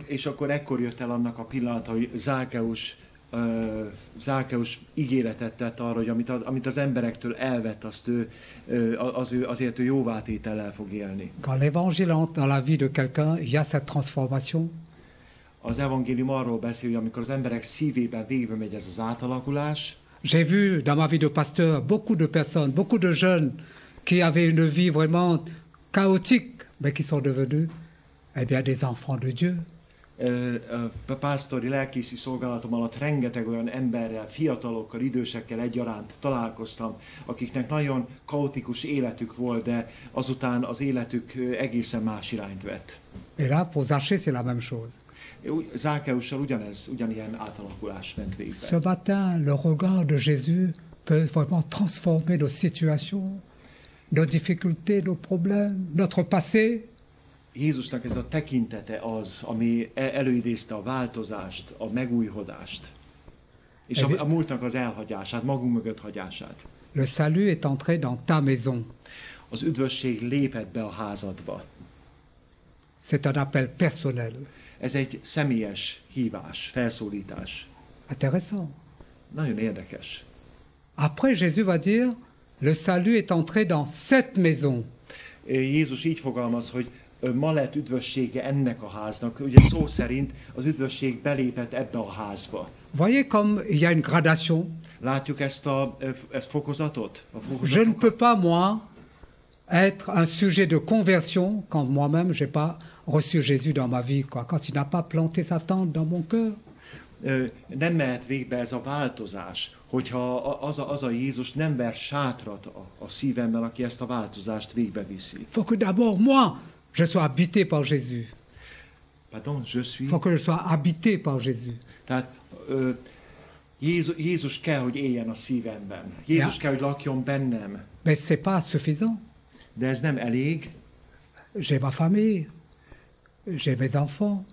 és akkor ekkor jött el annak a pillanata, hogy Zákeus ígéretet tett arra, hogy amit az emberektől elvett, azt azért ő jóvátétellel fog élni. Quand l'évangile entre dans la vie de quelqu'un, il y a cette transformation. Az evangélium arról beszél, hogy amikor az emberek szívében végbe megy ez az átalakulás. J'ai vu dans ma vie de pasteur beaucoup de personnes, beaucoup de jeunes qui avaient une vie vraiment chaotique, mais qui sont devenus eh bien, des enfants de Dieu. A pásztori lelkészi szolgálatom alatt rengeteg olyan emberrel, fiatalokkal, idősekkel egyaránt találkoztam, akiknek nagyon kaotikus életük volt, de azután az életük egészen más irányt vett. Et là, pour Zachée, c'est la même chose. Zákeussal ugyanilyen átalakulás ment végbe. Ce matin, le regard de Jésus peut vraiment transformer nos situations, nos difficultés, nos problèmes, notre passé. Jézusnak ez a tekintete az, ami előidézte a változást, a megújhodást, és a múltnak az elhagyását, magunk mögött hagyását. Le salut est entré dans ta maison. Az üdvösség lépett be a házadba. C'est un appel personnel. Ez egy személyes hívás, felszólítás. Intéressant. Nagyon érdekes. Après, Jésus va dire, le salut est entré dans cette maison. Jézus így fogalmaz, hogy ma lett üdvössége ennek a háznak. Ugye szó szerint az üdvösség belépett ebbe a házba. Voyez comme il y a une gradation. Látjuk ezt fokozatot? Je ne peux pas, moi, être un sujet de conversion quand moi-même, je n'ai pas reçu Jésus dans ma vie, quoi. Quand il n'a pas planté sa tente dans mon cœur. nem mehet végbe ez a változás, hogyha az a Jézus nem ver sátrat a szívemben, aki ezt a változást végbeviszi. Il faut que d'abord, moi, je sois habité par Jésus. Pardon, je suis... Il faut que je sois habité par Jésus. Tehát Jézus kell, hogy éljen a szívemben. Jézus kell, hogy lakjon bennem. Mais ce n'est pas suffisant. De ez nem elég. J'ai ma famille, j'ai mes enfants.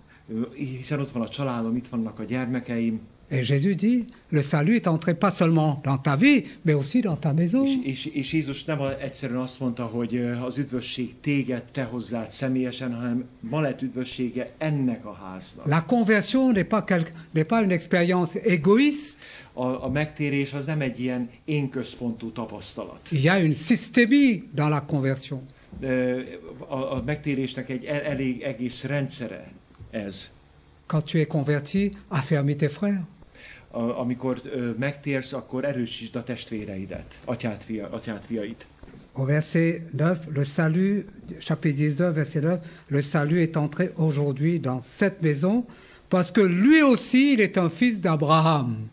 Hiszen ott van a családom, itt vannak a gyermekeim. Et Jésus dit, le salut est entré pas seulement dans ta vie, mais aussi dans ta maison. És Jézus nem egyszerűen azt mondta, hogy az üdvösség téged, te hozzád személyesen, hanem ma lett üdvössége ennek a háznak. La conversion n'est pas une expérience égoïste. A megtérés az nem egy ilyen énközpontú tapasztalat. Il y a une systémie dans la conversion. A megtérésnek egy elég egész rendszere ez. Quand tu es converti, affermis tes frères. Amikor megtérsz, akkor erősítsd a testvéreidet, atyát, fiait. Au verset 9, le salut, chapitre 19, verset 9, le salut est entré aujourd'hui dans cette maison, parce que lui aussi, il est un fils d'Abraham.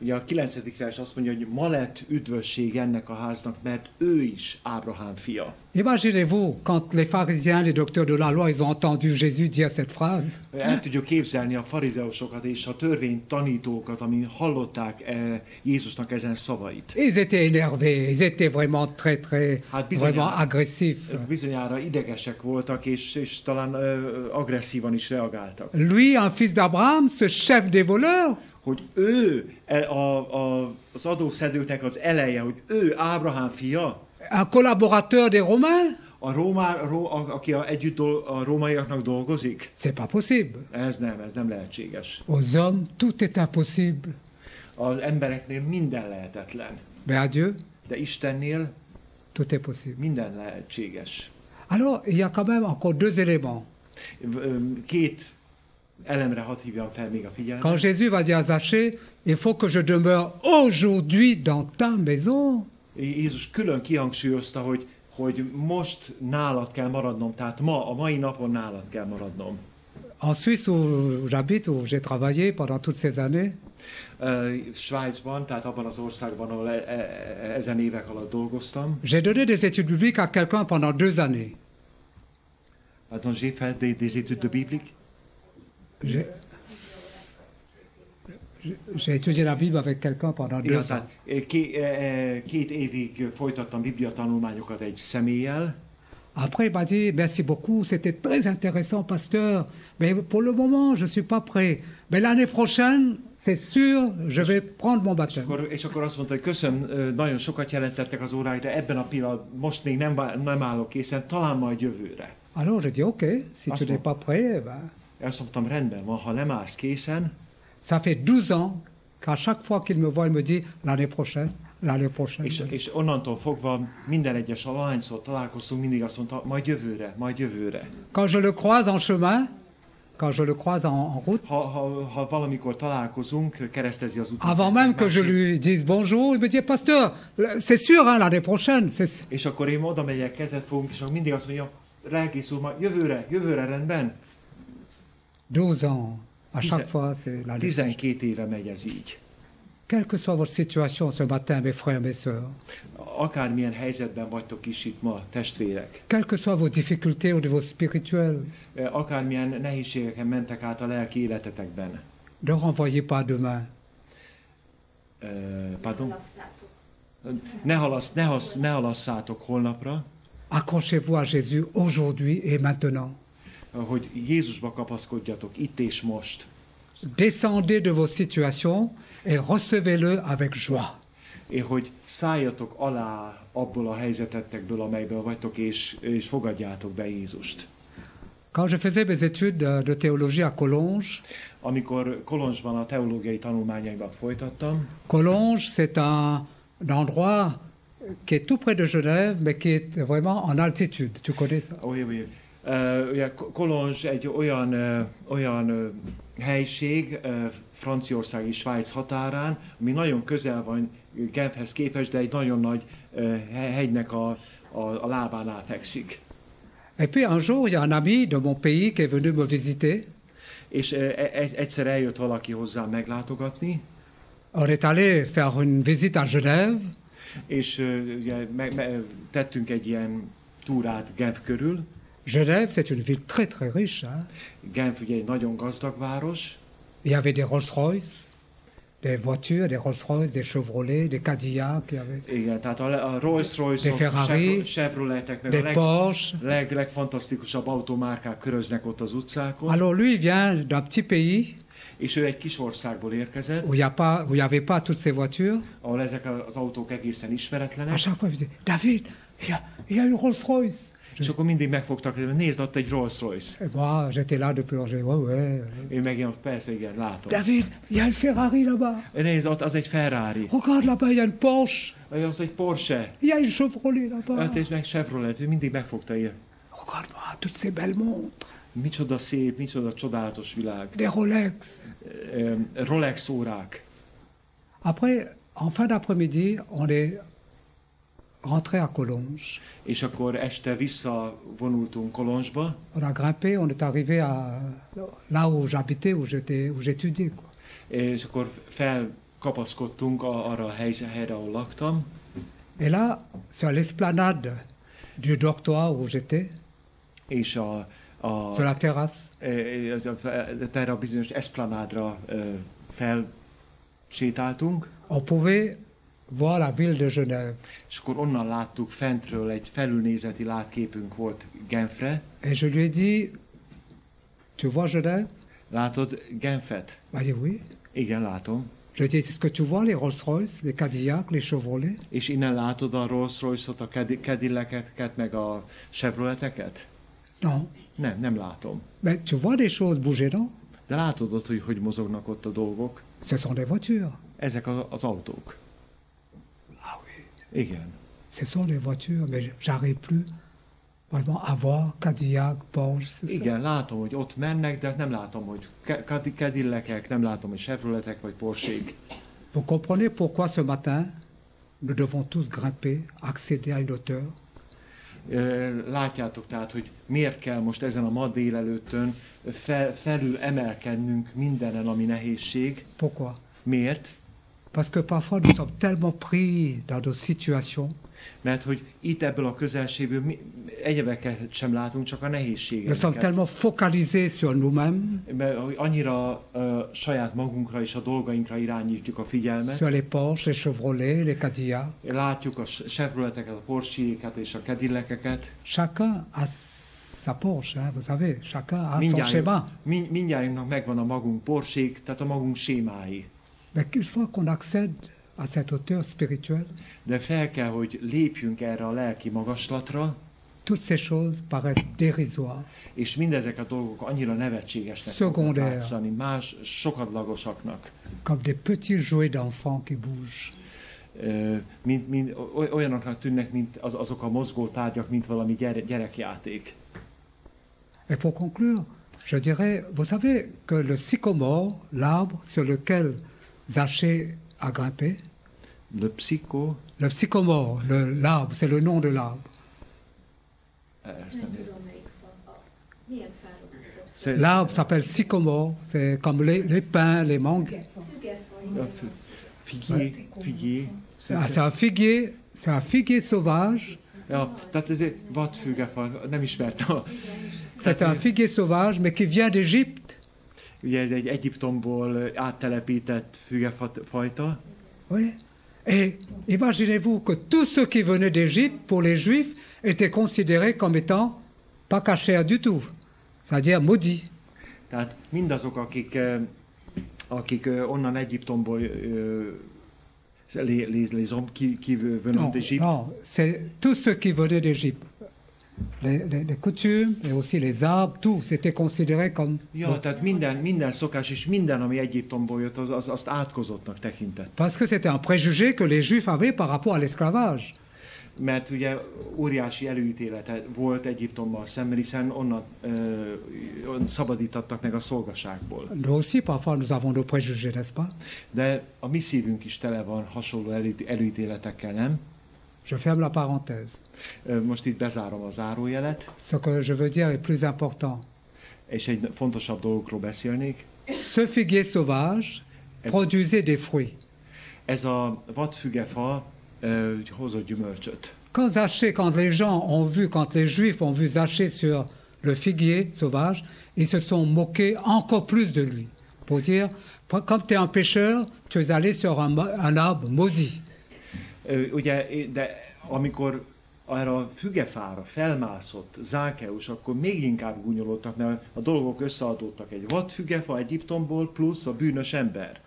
Ugye a 9. vers azt mondja, hogy ma lett üdvösség ennek a háznak, mert ő is Ábrahám fia. Imaginez-vous, quand les pharisiens, les docteurs de la loi, ils ont entendu Jésus dire cette phrase. El tudjuk képzelni a farizeusokat és a törvénytanítókat, amin hallották Jézusnak ezen szavait. Ils étaient énervés, ils étaient vraiment vraiment agressifs. Bizonyára idegesek voltak, és talán agresszívan is reagáltak. Lui, un fils d'Abraham, ce chef des voleurs, hogy ő az adószedőknek az eleje, hogy ő Ábrahám fia, un collaborateur des Romains, aki együtt a rómaiaknak dolgozik. C'est pas possible. Ez nem lehetséges. Aux hommes, tout est impossible. Az embereknél minden lehetetlen. Mais à Dieu, de Istennél tout est possible. Minden lehetséges. Alors, il y a quand même encore deux éléments. Két elemre hadd hívjam fel még a figyelmet. Quand Jésus va dire à Zachée, il faut que je demeure aujourd'hui dans ta maison. Jézus külön kihangsúlyozta, hogy most nálad kell maradnom, tehát a mai napon nálad kell maradnom. En Suisse, où j'habite, où j'ai travaillé pendant toutes ces années, Svájcban, tehát abban az országban, ahol ezen évek alatt dolgoztam. J'ai donné des études bibliques à quelqu'un pendant 2 années. Pardon, j'ai fait des études de biblique. J'ai étudié la Bible avec quelqu'un pendant 2 ans. Két évig folytattam biblia tanulmányokat egy személlyel. Après, il m'a dit, merci beaucoup, c'était très intéressant, pasteur, mais pour le moment, je ne suis pas prêt. Mais l'année prochaine, c'est sûr, je vais prendre mon baptême. És akkor azt mondta, hogy köszönöm, nagyon sokat jelentettek az óráid, de ebben a pillanatban most még nem állok készen, talán majd jövőre. Alors, je dis, ok, si tu n'es pas prêt, ben... Azt mondtam, rendben van, ha nem állsz készen. Ça fait 12 ans qu'à chaque fois qu'il me voit, il me dit, l'année prochaine. És onnantól fogva minden egyes ahányszor találkoztunk, mindig azt mondta, majd jövőre. Quand je le croise en chemin, quand je le croise en route, ha valamikor találkozunk, keresztezi az utat. Avant même que je lui dise bonjour, il me dit, pasteur, c'est sûr, hein, l'année prochaine. És akkor én oda megyek, kezet fogunk, és mindig azt mondja, lelkész úr, jövőre rendben. 12 ans, à chaque fois, c'est l'année. 12 éve megy ez így. Quelle que soit votre situation ce matin, mes frères, mes sœurs. Akármilyen helyzetben vagytok is itt ma, testvérek. Quelles que soient vos difficultés au niveau spirituel. Akármilyen nehézségeken mentek át a lelki életetekben. Ne renvoyez pas demain. Pardon? Ne halasszátok holnapra. Accrochez-vous à Jésus aujourd'hui et maintenant. Hogy Jézusba kapaszkodjatok itt és most. Descendez de vos situations et recevez-le avec joie. És hogy szálljatok alá abból a helyzetetekből, amelyből vagytok, és fogadjátok be Jézust. Quand je faisais mes études de théologie à Collonges, amikor Kolonzsban a teológiai tanulmányaimat folytattam. Collonges, c'est un endroit qui est tout près de Genève, mais qui est vraiment en altitude. Tu connais ça? Oui. Ugye Kolonzs egy olyan helység Franciaország és Svájc határán, ami nagyon közel van Genfhez képest, de egy nagyon nagy hegynek a lábánál fekszik. Et puis un jour, il y a un ami de mon pays qui est venu me visiter. És egyszer eljött valaki hozzám meglátogatni, On est allé faire une visite à Genève. és ugye, tettünk egy ilyen túrát Genf körül. Genève, c'est une ville très très riche. Hein. Genf ugye egy nagyon gazdag város. Il y avait des Rolls-Royce, des voitures, des Rolls-Royce, des Chevrolet, des Cadillac. Igen, tehát a Rolls-Royce-ok, Ferrari, Chevroletek, meg des a Porsche. legfantasztikusabb automárkák köröznek ott az utcákon. Alors lui, il vient d'un petit pays És ő egy kis országból érkezett, où il n'y avait pas toutes ces voitures. ahol ezek az autók egészen À ismeretlenek. chaque fois, il me disait, David, il y a une Rolls-Royce. És akkor mindig megfogtak, hogy nézd, ott egy Rolls-Royce. Et moi, j'étais là depuis longtemps. Ouais, ouais. Én meg ilyen, persze, igen, látom. David, il y a une Ferrari là-bas. Nézd, ott az egy Ferrari. Regarde là-bas, il y a une Porsche. Vagy az egy Porsche. Il y a une Chevrolet là-bas. Hát és meg Chevrolet, ő mindig megfogta ilyen. Regarde-moi, toutes ces belles montres. Micsoda szép, micsoda csodálatos világ. Des Rolex. Rolex órák. Après, en fin d'après-midi, on est rentré à Collonges. És akkor este visszavonultunk Kolonzsba, On a grimpé, on est arrivé à là où j'habitais, où j'étudiais. Quoi. és akkor felkapaszkodtunk arra a helyre, ahol laktam, Et là, sur l'esplanade du dortoir où j'étais, és sur la terrasse, erre a bizonyos eszplanádra felsétáltunk, on pouvait voir la ville de Genève. és akkor onnan láttuk fentről, egy felülnézeti látképünk volt Genfre. Et je lui ai dit, tu vois Genève? Látod Genfet? Il m'a dit oui. Igen, látom. Je lui ai dit, est-ce que tu vois les Rolls-Royce, les Cadillac, les Chevrolet? És innen látod a Rolls-Royce-ot, a Cadillaceket, meg a Chevroleteket? Non. Nem látom. Mais tu vois des choses bouger, non? De látod ott, hogy mozognak ott a dolgok? Ce sont des voitures. Ezek az autók. Ah oui. Igen. Ce sont des voitures, mais j'arrive plus vraiment à voir Cadillac, Porsche, c'est ça. Igen, látom, hogy ott mennek, de nem látom, hogy Cadillacek, nem látom, hogy Chevroletek vagy Porsche-k. Vous comprenez pourquoi ce matin, nous devons tous grimper, accéder à une hauteur? Látjátok tehát, hogy miért kell most ezen a ma délelőttön felül emelkednünk mindenen, ami nehézség. Pourquoi? Miért? Parce que parfois nous sommes tellement pris dans nos situations, Mert hogy itt ebből a közelségből egyebeket sem látunk, csak a nous sommes nehézségeket. tellement focalisés sur nous-mêmes, Mert hogy annyira saját magunkra és a dolgainkra irányítjuk a figyelmet. sur les Porsche, les Chevrolet, les Cadillac. Látjuk a Chevroleteket, a Porsche-ket és a Cadillaceket. Chacun a sa Porsche, hein, vous savez, chacun a son schéma. Mindjárt megvan a magunk Porsche-k, tehát a magunk sémái. Mais une fois qu'on accède à cette hauteur spirituelle, De fel kell, hogy lépjünk erre a lelki magaslatra, toutes ces choses paraissent dérisoires, és mindezek a dolgok annyira nevetségesnek fognak Secondaire. látszani, más sokadlagosaknak. comme des petits jouets d'enfants qui bougent. Olyanoknak tűnnek, mint azok a mozgó tárgyak, mint valami gyerekjáték. Et pour conclure, je dirais, vous savez que le sycomore, l'arbre sur lequel Zachée a grimpé, Le sycomore, l'arbre, c'est le nom de l'arbre. L'arbre s'appelle sycomore, c'est comme les pins, les mangues. Figuier. C'est un figuier sauvage. Ja, tehát ez egy vadfügefa, nem ismertem. C'est un figuier sauvage, mais qui vient d'Égypte. Ugye ez egy Egyiptomból áttelepített fügefajta. Oui. Et imaginez-vous que tous ceux qui venaient d'Égypte, pour les Juifs, étaient considérés comme étant pas cachers du tout, c'est-à-dire maudits. Tehát mindazok, akik onnan Egyiptomból les hommes qui venant d'Égypte. Non, c'est tous ceux qui venaient d'Égypte. Les coutumes et aussi les arbres, tout, c'était considéré comme... Ja, tehát minden szokás és minden, ami Egyiptomból jött, azt átkozottnak tekintett. Parce que c'était un préjugé que les Juifs avaient par rapport à l'esclavage. Mert ugye óriási előítélete volt Egyiptommal szemben, hiszen onnan szabadítottak meg a szolgaságból. Nous aussi, parfois, nous avons nos préjugés, n'est-ce pas? De a mi szívünk is tele van hasonló előítéletekkel, nem? Je ferme la parenthèse. Most itt bezárom a zárójelet. Ce que je veux dire est plus important. És egy fontosabb dologról beszélnék. Ce figuier sauvage produisait des fruits. Ez a vadfügefa hozott gyümölcsöt. Quand les gens ont vu, quand les Juifs ont vu Zaché sur le figuier sauvage, ils se sont moqués encore plus de lui. Pour dire, comme tu es un pécheur, tu es allé sur un arbre maudit. Ugye, de amikor arra a fügefára felmászott Zákeus, akkor még inkább gúnyolódtak, mert a dolgok összeadódtak. Egy vadfügefa Egyiptomból plusz a bűnös ember.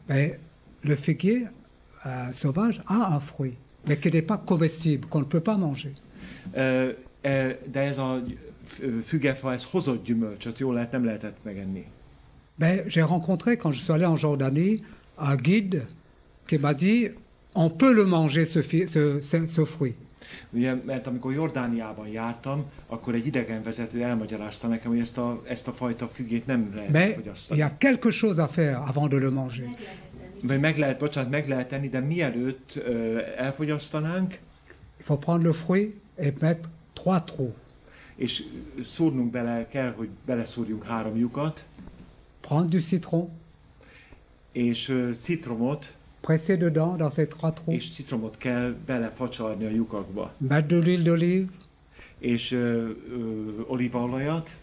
Mais le figuier sauvage a un fruit, mais qui n'est pas comestible, qu'on ne peut pas manger. De ez a fügefa, ez hozott gyümölcsöt, jól lehet, nem lehetett megenni. Ben, j'ai rencontré, quand je suis allé en Jordanie, un guide qui m'a dit on peut le manger, ce fruit. Ugye, mert amikor Jordániában jártam, akkor egy idegenvezető elmagyarázta nekem, hogy ezt a fajta fügét nem lehet Mais fogyasztani. il y a quelque chose à faire avant de le manger. Vagy meg lehet tenni, de mielőtt elfogyasztanánk, Il faut prendre le fruit et mettre 3 trous. és szúrnunk bele, kell, hogy beleszúrjunk 3 lyukat, Prendre du citron, és citromot, presser dedans dans ces 3 trous, és citromot kell belefacsarni a lyukakba, mettre de l'huile d'olive, és olívaolajat,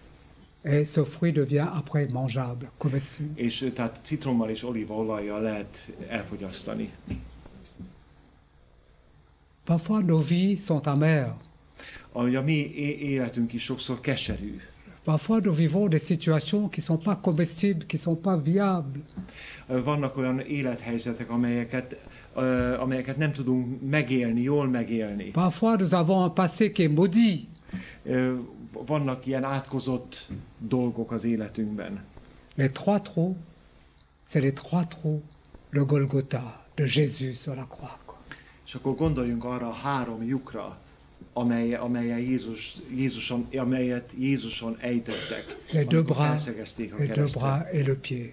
et ce fruit devient après mangeable, comestible. és tehát citrommal és olívaolajjal lehet elfogyasztani. Parfois nos vies sont amères. A mi életünk is sokszor keserű. Parfois nous vivons des situations qui ne sont pas comestibles, qui ne sont pas viables. Vannak olyan élethelyzetek, amelyeket nem tudunk megélni, jól megélni. Parfois nous avons un passé qui est maudit. Vannak ilyen átkozott dolgok az életünkben. Les 3 trous, c'est les 3 trous, le Golgotha de Jésus sur la croix. És akkor gondoljunk arra a 3 lyukra, amelyet Jézuson ejtettek, Les deux amikor bras, felszegezték a les 2 keresztre. bras et le pied.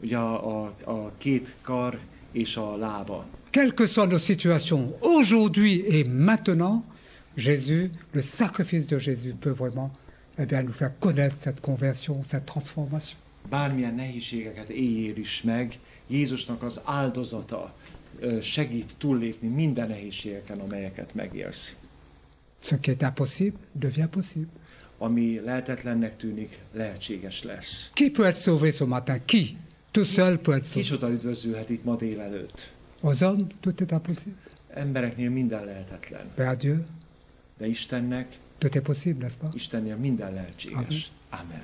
Ugye a 2 kar és a lába. Quelles que soient nos situations, aujourd'hui et maintenant, Jésus, le sacrifice de Jésus peut vraiment nous faire connaître cette conversion, cette transformation. Bármilyen nehézségeket éljél is meg, Jézusnak az áldozata segít túllépni minden nehézségeken, amelyeket megélsz. Ce qui est impossible devient possible. Ami lehetetlennek tűnik, lehetséges lesz. Qui peut être sauvé ce matin? Qui? Tout seul peut être sauvé. Kicsoda üdvözülhet itt ma délelőtt. Aux hommes, tout est impossible. Embereknél minden lehetetlen. Mais à Dieu, De Istennek, tout est possible, n'est-ce pas? Istennél minden lehetséges. Amen. Amen.